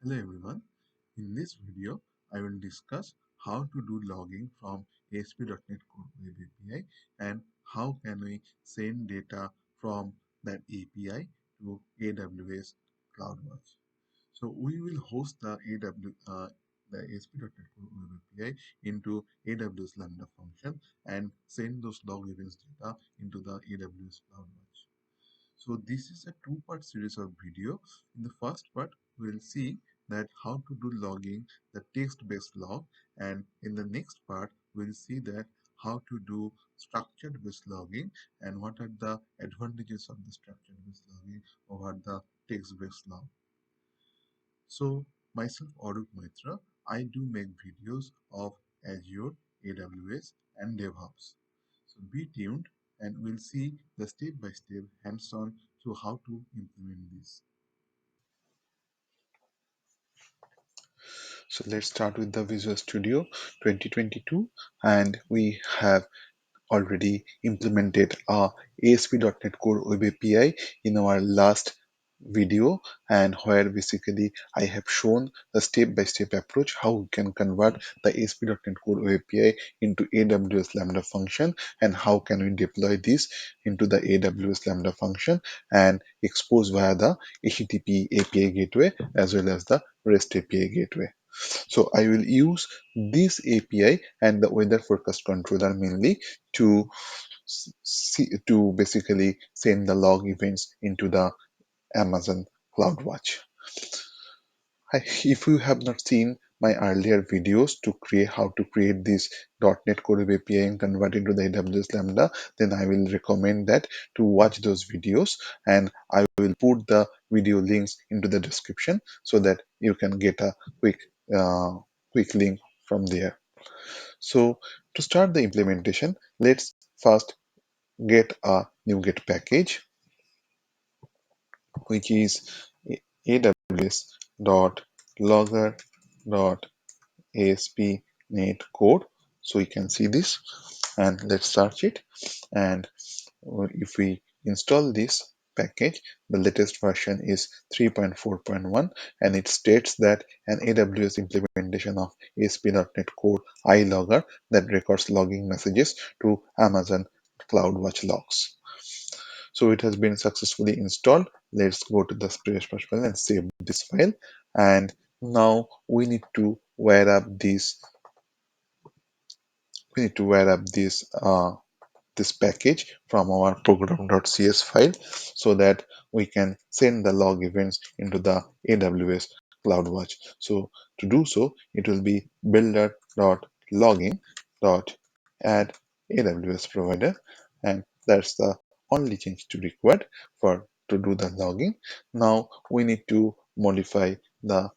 Hello everyone. In this video, I will discuss how to do logging from ASP.NET Core Web API and how can we send data from that API to AWS CloudWatch. So we will host the ASP.NET Core Web API into AWS Lambda function and send those log events data into the AWS CloudWatch. So this is a two-part series of video. In the first part, we'll see that how to do logging, the text-based log, and in the next part, we'll see that how to do structured-based logging and what are the advantages of the structured-based logging over the text-based log. So myself, Arup Maitra, I do make videos of Azure, AWS, and DevOps. So be tuned and we'll see the step-by-step hands-on to how to implement this. So let's start with the Visual Studio 2022, and we have already implemented a ASP.NET Core Web API in our last video, and where basically I have shown the step-by-step approach how we can convert the ASP.NET Core Web API into AWS Lambda function, and how can we deploy this into the AWS Lambda function and expose via the HTTP API gateway as well as the REST API gateway. So I will use this API and the weather forecast controller mainly to basically send the log events into the Amazon CloudWatch. If you have not seen my earlier videos to create how to create this .NET Core Web API and convert into the AWS Lambda, then I will recommend that to watch those videos, and I will put the video links into the description so that you can get a uh, quick link from there. So to start the implementation, let's first get a NuGet package, which is aws.logger.aspnet code. So you can see this, and let's search it. And if we install this package, the latest version is 3.4.1, and it states that an AWS implementation of ASP.NET Core iLogger that records logging messages to Amazon CloudWatch logs. So it has been successfully installed. Let's go to the Splash file and save this file. And now we need to wire up this package from our program.cs file so that we can send the log events into the AWS CloudWatch. So to do so, it will be builder.logging.add AWS provider, and that's the only change to required for to do the logging. Now we need to modify the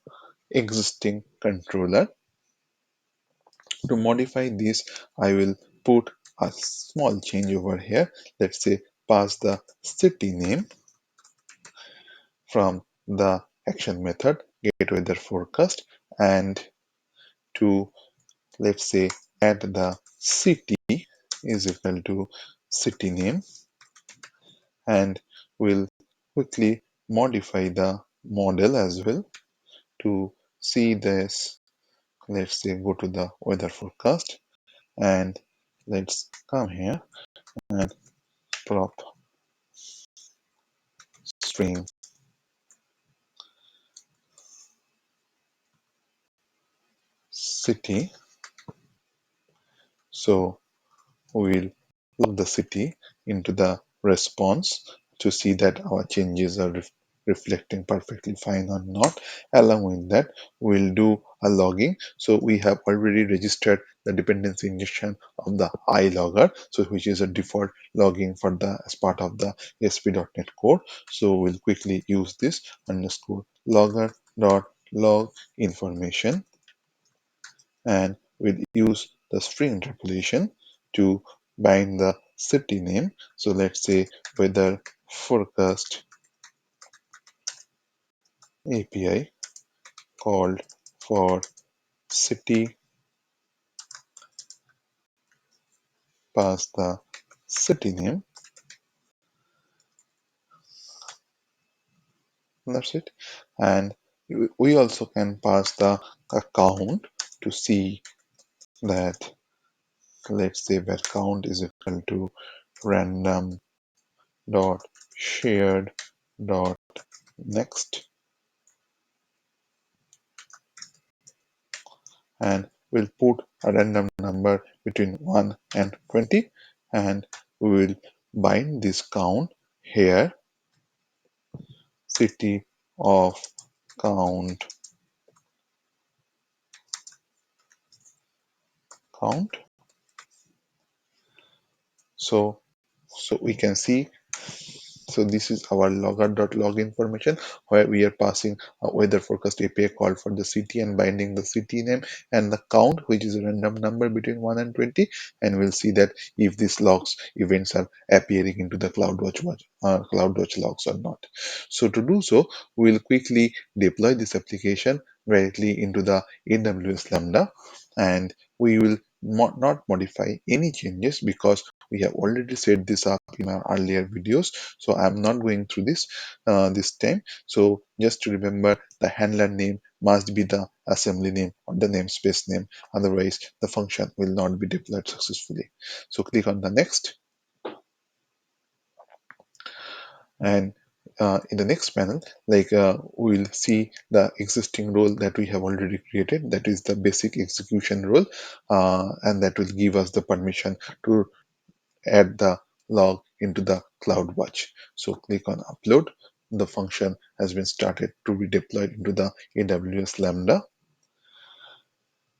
existing controller. To modify this, I will put a small change over here. Let's say pass the city name from the action method get weather forecast, and to, let's say, add the city is equal to city name, and we'll quickly modify the model as well to see this. Let's say go to the weather forecast, and let's come here and prop string city. So we'll log the city into the response to see that our changes are reflecting perfectly fine or not. Along with that, we'll do a logging. So we have already registered the dependency injection of the iLogger, so which is a default logging for the as part of the ASP.NET Core. So we'll quickly use this underscore logger dot log information, and we'll use the string interpolation to bind the city name. So let's say weather forecast API called for city, pass the city name. That's it. And we also can pass the count to see that, let's say where count is equal to random dot shared dot next, and we'll put a random number between 1 and 20, and we will bind this count here, city of count. So we can see, so this is our logger.log information, where we are passing a weather forecast API call for the city and binding the city name and the count, which is a random number between 1 and 20. And we'll see that if these logs events are appearing into the CloudWatch logs or not. So to do so, we'll quickly deploy this application directly into the AWS Lambda, and we will not modify any changes because we have already set this up in our earlier videos. So I'm not going through this time. So just to remember, the handler name must be the assembly name or the namespace name. Otherwise, the function will not be deployed successfully. So click on the next, and in the next panel, we'll see the existing role that we have already created. That is the basic execution role, and that will give us the permission to add the log into the CloudWatch. So click on upload. The function has been started to be deployed into the AWS Lambda.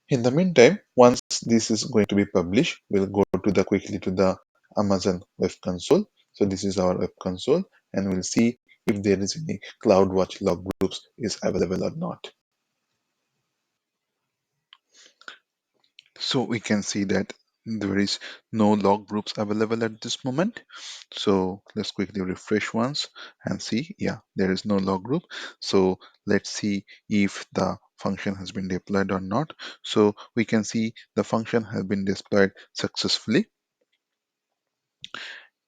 In the meantime, once this is going to be published, we'll go quickly to the Amazon Web Console. So this is our Web Console, and we'll see if there is any CloudWatch log groups is available or not. So we can see that there is no log groups available at this moment. So let's quickly refresh once and see. Yeah, there is no log group. So let's see if the function has been deployed or not. So we can see the function has been deployed successfully.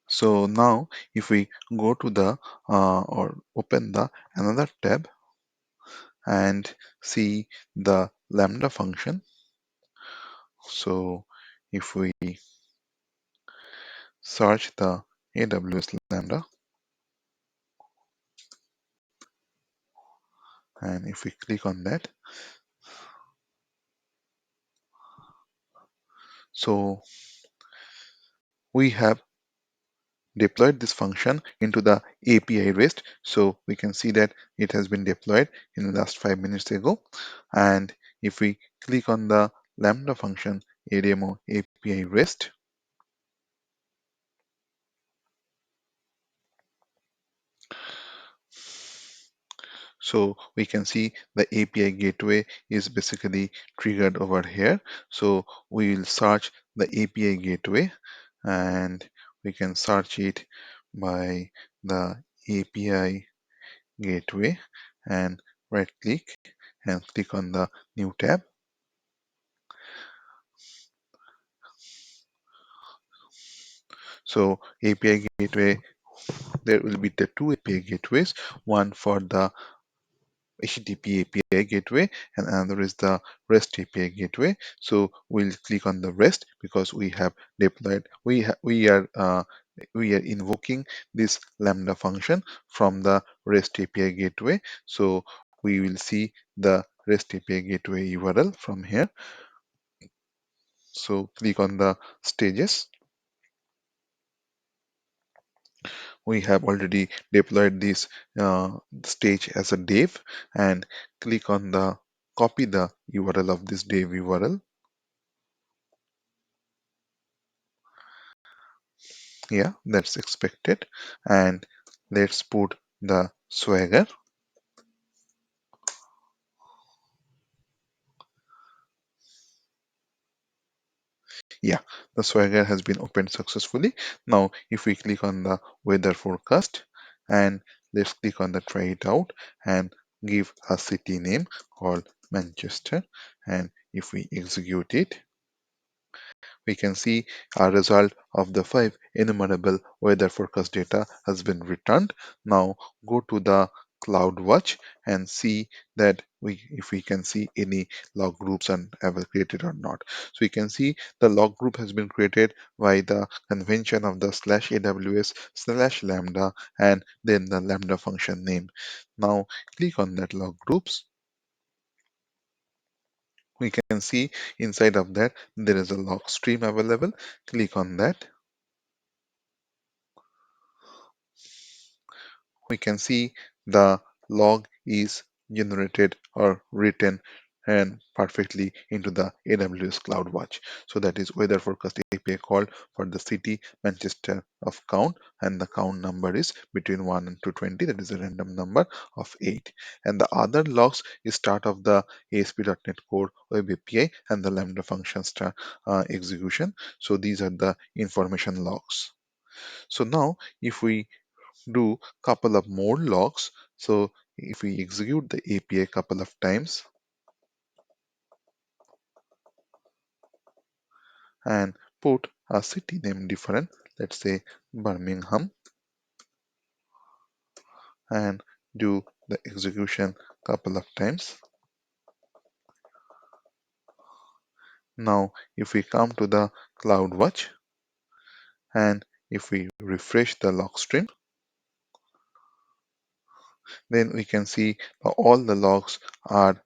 So now if we go to the or open the another tab and see the Lambda function. So if we search the AWS Lambda, and if we click on that, so we have deployed this function into the API REST. So we can see that it has been deployed in the last 5 minutes ago. And if we click on the Lambda function ADMO API REST, so we can see the API gateway is basically triggered over here. So we will search the API gateway, and we can search it by the API gateway and right click and click on the new tab. So API gateway, there will be the two API gateways, one for the HTTP API gateway and another is the REST API gateway. So we'll click on the REST because we have deployed, we are invoking this Lambda function from the REST API gateway. So we will see the REST API gateway URL from here. So click on the stages. We have already deployed this stage as a dev, and click on the copy the URL of this dev URL. Yeah, that's expected. And let's put the Swagger. Yeah, the Swagger has been opened successfully. Now, if we click on the weather forecast and let's click on the try it out and give a city name called Manchester. And if we execute it, we can see a result of the 5 enumerable weather forecast data has been returned. Now go to the CloudWatch and see that if we can see any log groups and ever created or not. So we can see the log group has been created by the convention of the slash AWS slash lambda and then the lambda function name. Now click on that log groups. We can see inside of that there is a log stream available. Click on that. We can see the log is generated or written and perfectly into the AWS CloudWatch. So that is weather forecast API call for the city Manchester of count, and the count number is between 1 and 220. That is a random number of 8. And the other logs is start of the ASP.NET Core Web API and the Lambda function execution. So these are the information logs. So now if we do couple of more logs. So if we execute the API couple of times and put a city name different, let's say Birmingham, and do the execution couple of times. Now if we come to the CloudWatch and if we refresh the log stream, then we can see all the logs are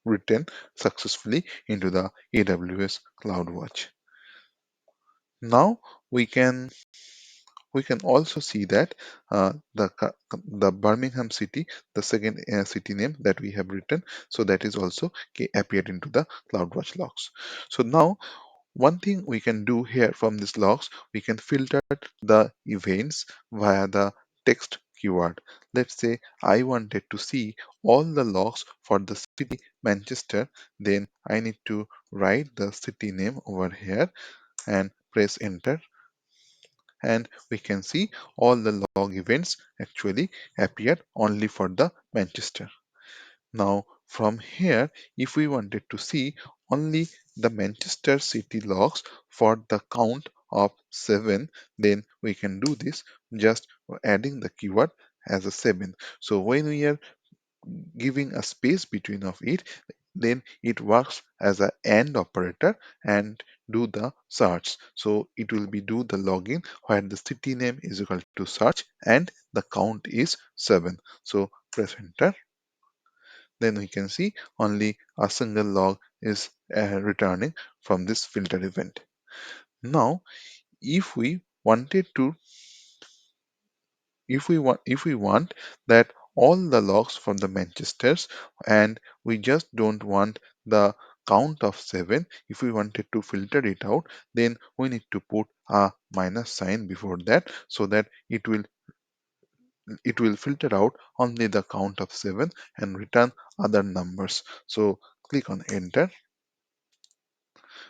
written successfully into the AWS CloudWatch. Now we can also see that the Birmingham city, the second city name that we have written, so that is also appeared into the CloudWatch logs. So now one thing we can do here from these logs, we can filter the events via the text keyword. Let's say I wanted to see all the logs for the city Manchester, then I need to write the city name over here and press enter, and we can see all the log events actually appear only for the Manchester. Now from here, if we wanted to see only the Manchester city logs for the count of 7, then we can do this just adding the keyword as a 7. So when we are giving a space between of it, then it works as a AND operator and do the search. So it will be do the login where the city name is equal to search and the count is 7. So press enter. Then we can see only a single log is returning from this filter event. Now if we wanted to if we want that all the logs from the Manchesters, and we just don't want the count of 7, if we wanted to filter it out, then we need to put a minus sign before that, so that it will filter out only the count of 7 and return other numbers. So click on enter.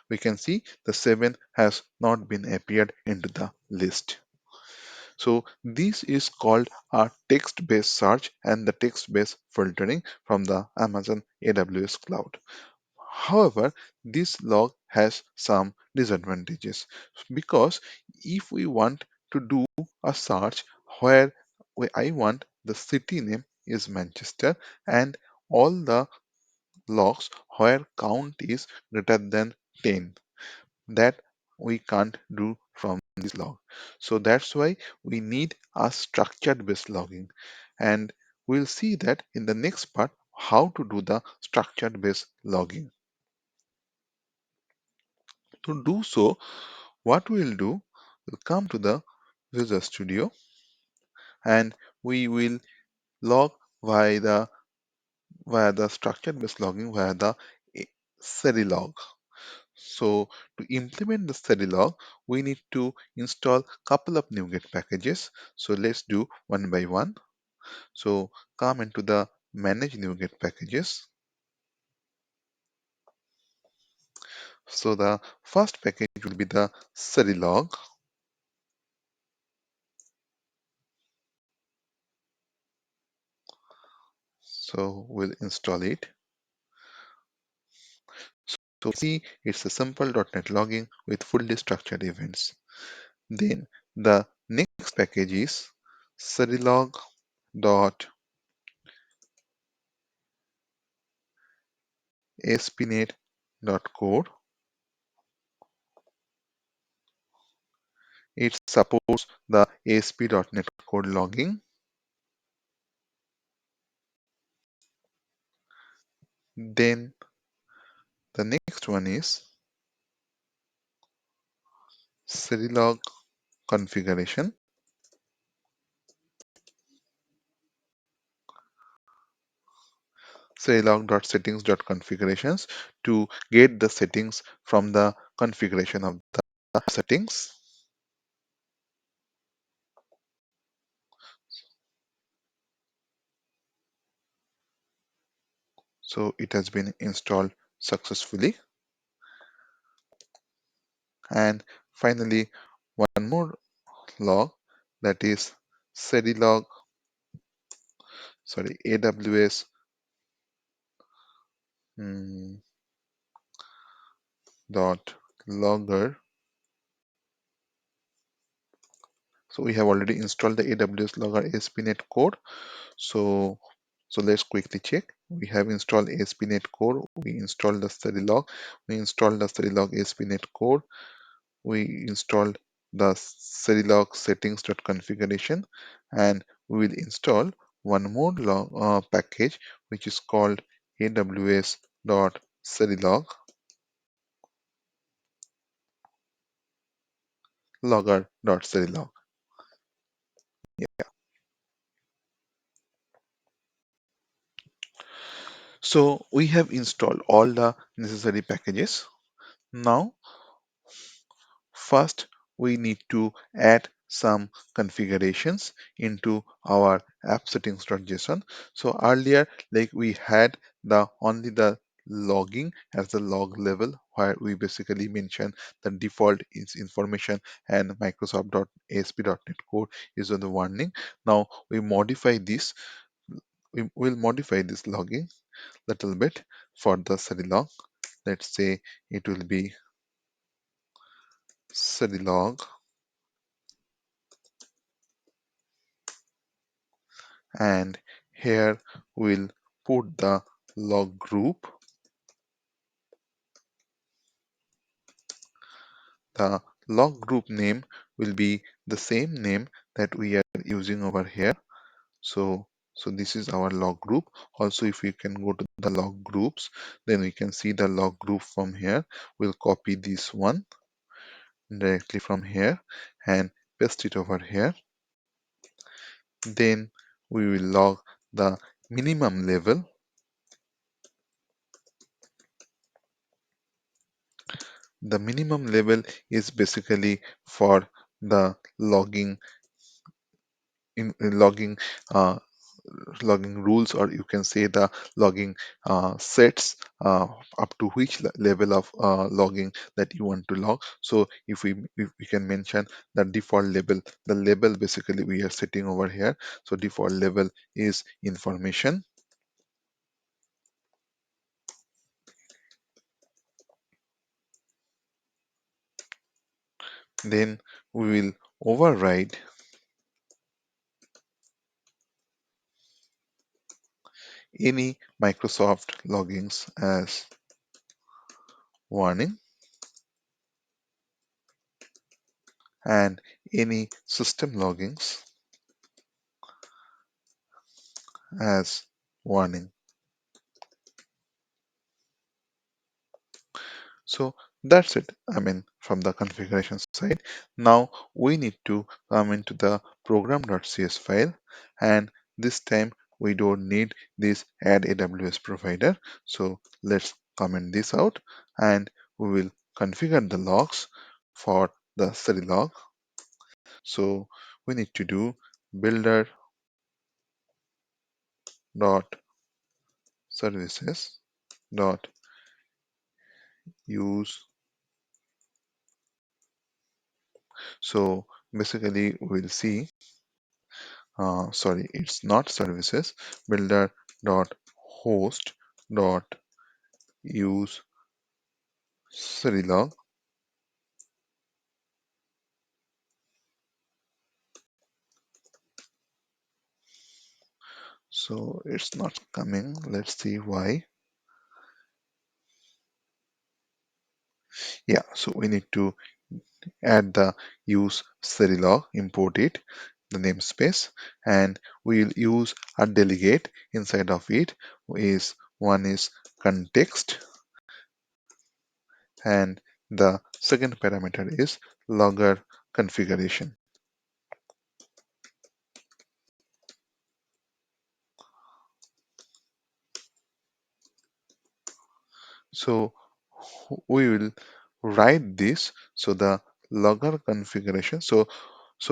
We can see the 7 has not been appeared into the list. So this is called a text-based search and the text-based filtering from the Amazon AWS cloud. However, this log has some disadvantages, because if we want to do a search where I want the city name is Manchester and all the logs where count is greater than 10, that we can't do from this log. So that's why we need a structured based logging, and we'll see that in the next part how to do the structured based logging. To do so, what we'll do, we'll come to the Visual Studio and we will log via the structured based logging via the SeriLog. So to implement the SeriLog, we need to install couple of NuGet packages. So let's do one by one. So come into the manage NuGet packages. So the first package will be the SeriLog. So we'll install it. So see, it's a simple .NET logging with fully structured events. Then the next package is serilog.py. ASP.NET.Core. It supports the ASP.NET Core logging. Then the next one is SeriLog configuration. SeriLog.settings.configurations to get the settings from the configuration of the settings. So it has been installed successfully. And finally, one more log, that is SeriLog, AWS dot logger. So we have already installed the AWS logger ASP.NET Core. So let's quickly check. We have installed ASP.NET Core. We installed the SeriLog. We installed the SeriLog ASP.NET Core. We installed the SeriLog settings.configuration, and we will install one more package which is called aws.serilog logger.serilog. Yeah. So we have installed all the necessary packages. Now first, we need to add some configurations into our app settings.json. So earlier, like we had only the logging as the log level, where we basically mention the default is information and Microsoft.ASP.NET Core is on the warning. Now we modify this. We will modify this logging little bit for the SeriLog. Let's say it will be SeriLog, and here we'll put the log group. The log group name will be the same name that we are using over here. So this is our log group. Also, if we can go to the log groups, then we can see the log group from here. We'll copy this one directly from here and paste it over here. Then we will log the minimum level. The minimum level is basically for the logging uh, logging rules, or you can say the logging sets, up to which level of logging that you want to log. So if we can mention the default level, the label basically we are setting over here. So default level is information. Then we will override any Microsoft loggings as warning, and any system loggings as warning. So that's it. I mean, from the configuration side. Now we need to come into the program.cs file, and this time we don't need this add AWS provider. So let's comment this out, and we will configure the logs for the SeriLog. So we need to do builder dot services dot use. So basically we'll see, sorry, it's not services, builder dot host dot use SeriLog. So it's not coming. Let's see why. Yeah, so we need to add the use SeriLog, import it, the namespace, and we'll use a delegate inside of it. Is one is context, and the second parameter is logger configuration. So we will write this. So the logger configuration. So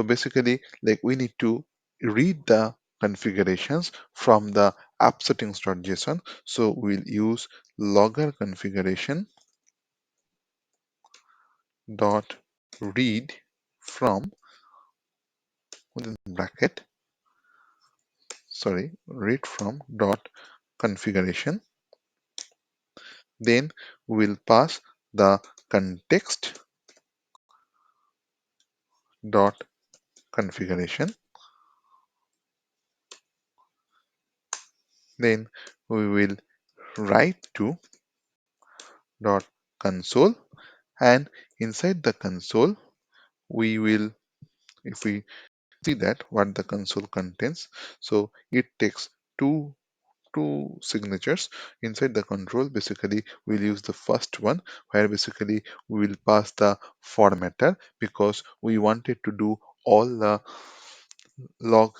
basically, like we need to read the configurations from the app settings.json. So we'll use logger configuration dot read from within bracket, sorry, read from dot configuration. Then we'll pass the context dot configuration. Then we will write to dot console, and inside the console we will, if we see that what the console contains, so it takes two signatures inside the control. Basically we'll use the first one, where basically we will pass the formatter, because we wanted to do all the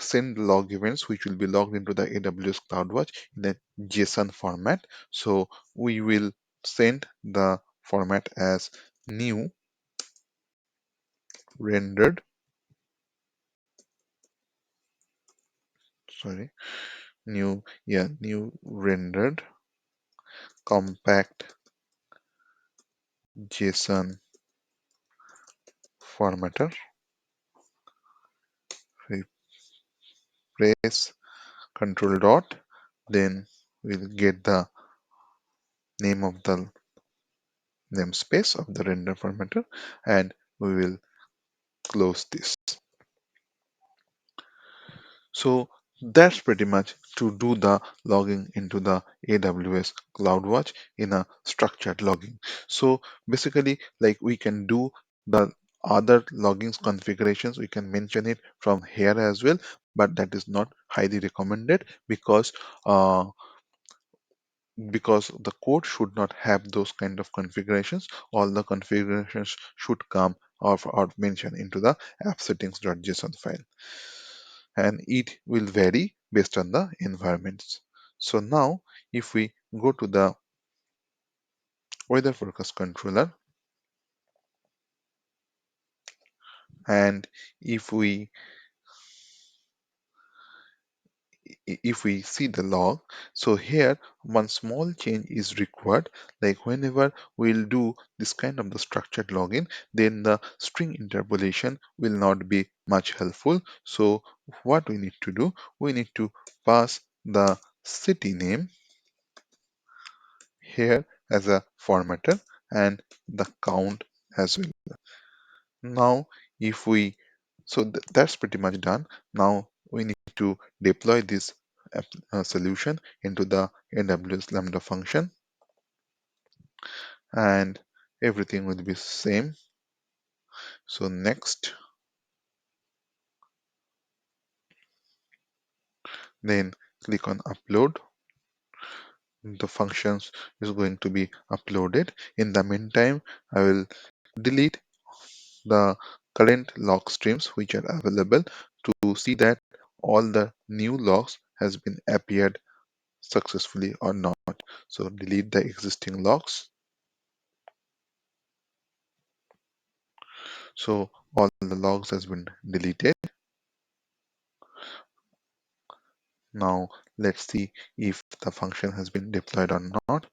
send log events which will be logged into the AWS CloudWatch in a JSON format. So we will send the format as new rendered, sorry, new rendered compact JSON formatter. We press control dot, then we'll get the name of the namespace of the render formatter, and we will close this. So that's pretty much to do the logging into the AWS CloudWatch in a structured logging. So basically, like we can do the other loggings configurations, we can mention it from here as well, but that is not highly recommended, because the code should not have those kind of configurations. All the configurations should come or mention into the app settings.json file, and it will vary based on the environments. So now if we go to the weather forecast controller, and if we if we see the log, so here one small change is required. Like whenever we'll do this kind of the structured login, then the string interpolation will not be much helpful. So what we need to do, we need to pass the city name here as a formatter, and the count as well. Now if we, so that's pretty much done. Now we need to deploy this solution into the AWS Lambda function, and everything will be same. So next, then click on upload. The functions is going to be uploaded. In the meantime, I will delete the current log streams which are available, to see that all the new logs has been appeared successfully or not. So delete the existing logs. So all the logs has been deleted. Now let's see if the function has been deployed or not.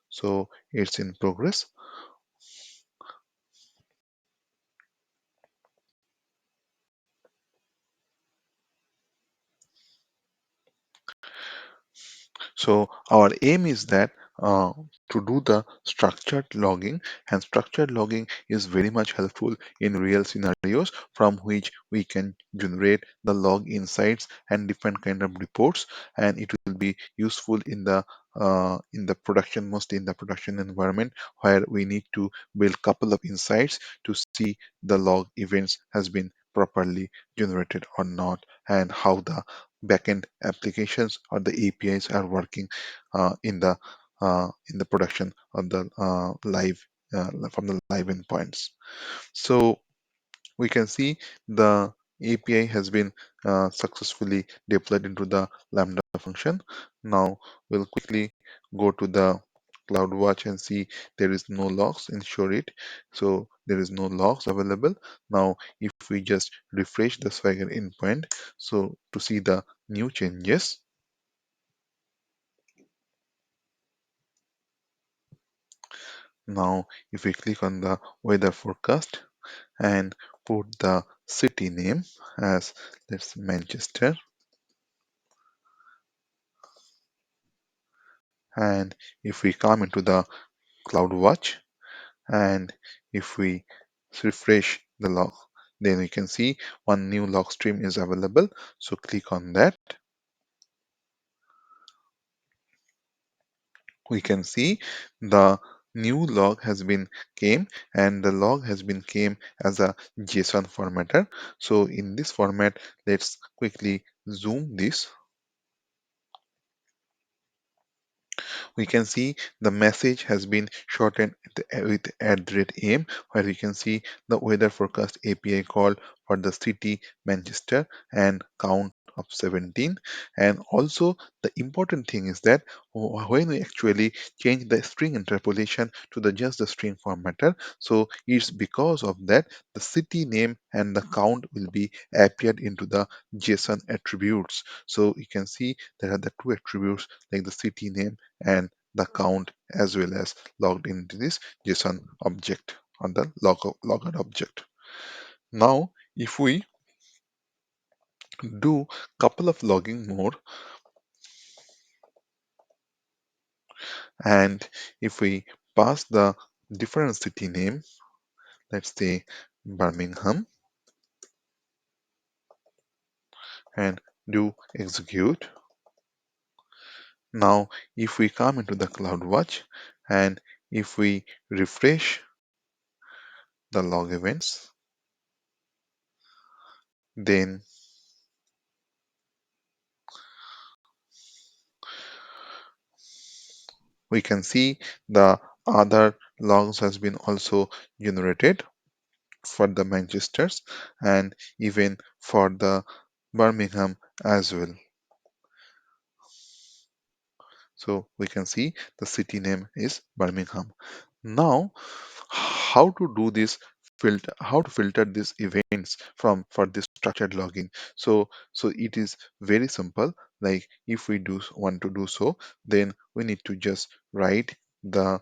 So it's in progress. So our aim is that to do the structured logging, and structured logging is very much helpful in real scenarios, from which we can generate the log insights and different kind of reports, and it will be useful in the in the production, mostly in the production environment, where we need to build couple of insights to see the log events has been properly generated or not, and how the backend applications or the APIs are working in the production of the live from the live endpoints. So we can see the API has been successfully deployed into the Lambda function. Now we'll quickly go to the CloudWatch and see there is no logs, ensure it. So there is no logs available. Now if we just refresh the Swagger endpoint, so to see the new changes, now if we click on the weather forecast and put the city name as, let's say, Manchester, and if we come into the CloudWatch and if we refresh the log, then we can see one new log stream is available. So click on that. We can see the new log has been came, and the log has been came as a JSON formatter. So in this format, let's quickly zoom this. We can see the message has been shortened with @aim, where we can see the weather forecast API call for the city Manchester and count of 17. And also the important thing is that when we actually change the string interpolation to the just the string formatter, so it's because of that the city name and the count will be appeared into the JSON attributes. So you can see there are the two attributes like the city name and the count, as well as logged into this JSON object on the logout object. Now, if we do couple of logging more, and if we pass the different city name, let's say Birmingham, and do execute. Now, if we come into the CloudWatch and if we refresh the log events, then we can see the other logs has been also generated for the Manchesters and even for the Birmingham as well. So we can see the city name is Birmingham. Now, how to do this filter, how to filter these events from for this structured logging? So it is very simple. Like if we do want to do so, then we need to just write the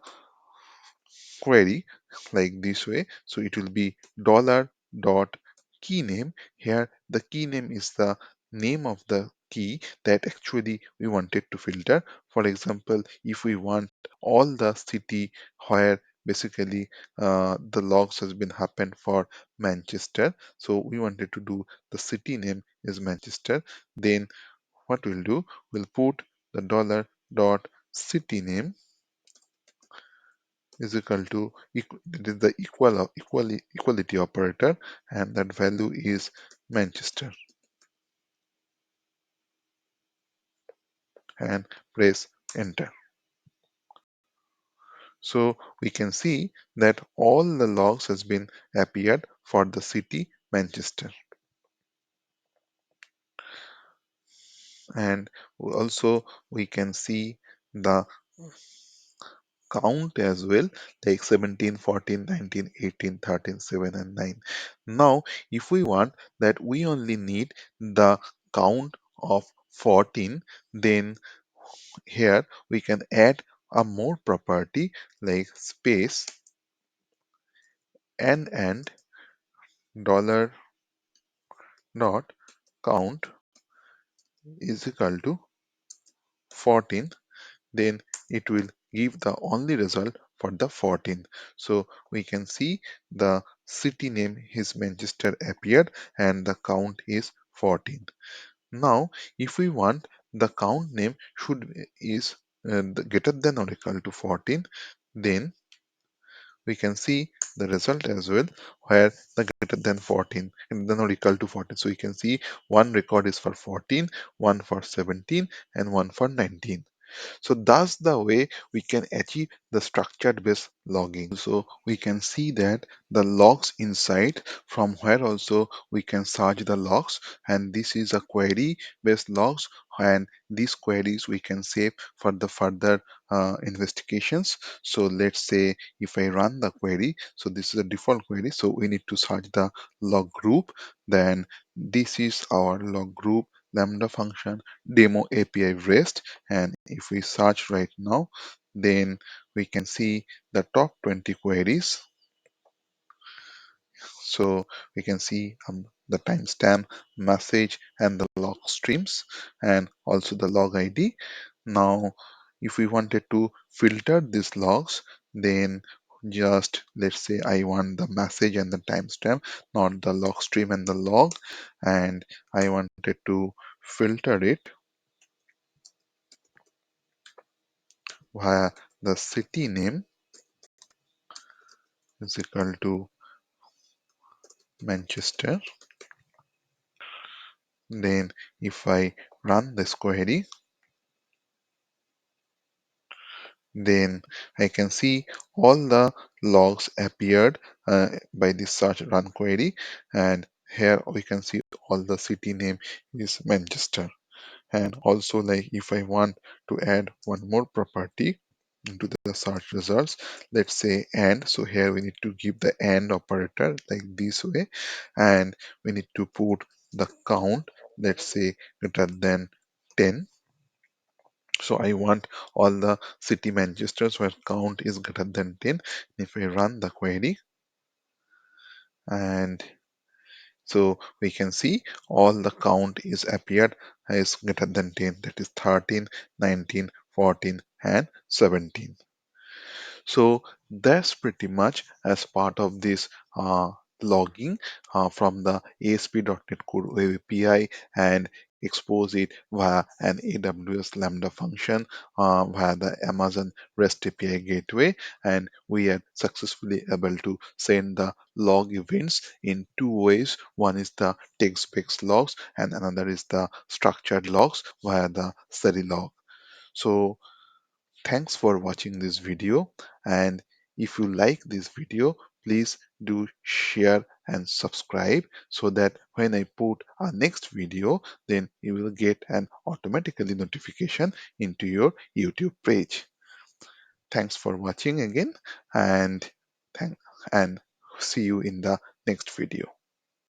query like this way. So it will be dollar dot key name. Here the key name is the name of the key that actually we wanted to filter. For example, if we want all the city where basically the logs has been happened for Manchester, so we wanted to do the city name is Manchester, then what we'll do, we'll put the dollar dot city name is equal to it is the equality operator, and that value is Manchester, and press enter. So we can see that all the logs has been appeared for the city Manchester, and also we can see the count as well, like 17, 14, 19, 18, 13, 7 and 9. Now if we want that we only need the count of 14, then here we can add a more property like space and dollar dot count is equal to 14, then it will give the only result for the 14. So we can see the city name is Manchester appeared and the count is 14. Now if we want the count name should is greater than or equal to 14, then we can see the result as well, where the greater than 14 and then or equal to 14. So you can see one record is for 14, one for 17, and one for 19. So that's the way we can achieve the structured based logging. Also, we can see that the logs inside, from where also we can search the logs, and this is a query based logs, and these queries we can save for the further investigations. So let's say if I run the query, so this is a default query, so we need to search the log group. Then this is our log group lambda function demo API REST, and if we search right now, then we can see the top 20 queries. So we can see the timestamp, message, and the log streams, and also the log ID. Now, if we wanted to filter these logs, then just let's say I want the message and the timestamp, not the log stream and the log, and I wanted to filter it via the city name is equal to Manchester. Then if I run this query, then I can see all the logs appeared by this search run query, and here we can see all the city name is Manchester. And also, like, if I want to add one more property into the search results, let's say and, so here we need to give the and operator like this way, and we need to put the count, let's say greater than 10. So I want all the city Manchesters where count is greater than 10. If I run the query, and so we can see all the count is appeared as greater than 10, that is 13, 19, 14, and 17. So that's pretty much as part of this logging from the ASP.NET Core Web API, and expose it via an AWS Lambda function via the Amazon REST API gateway, and we are successfully able to send the log events in two ways. One is the text-based logs, and another is the structured logs via the SeriLog. So thanks for watching this video, and if you like this video, please do share and subscribe, so that when I put our next video, then you will get an automatically notification into your YouTube page. Thanks for watching again, and thank and see you in the next video.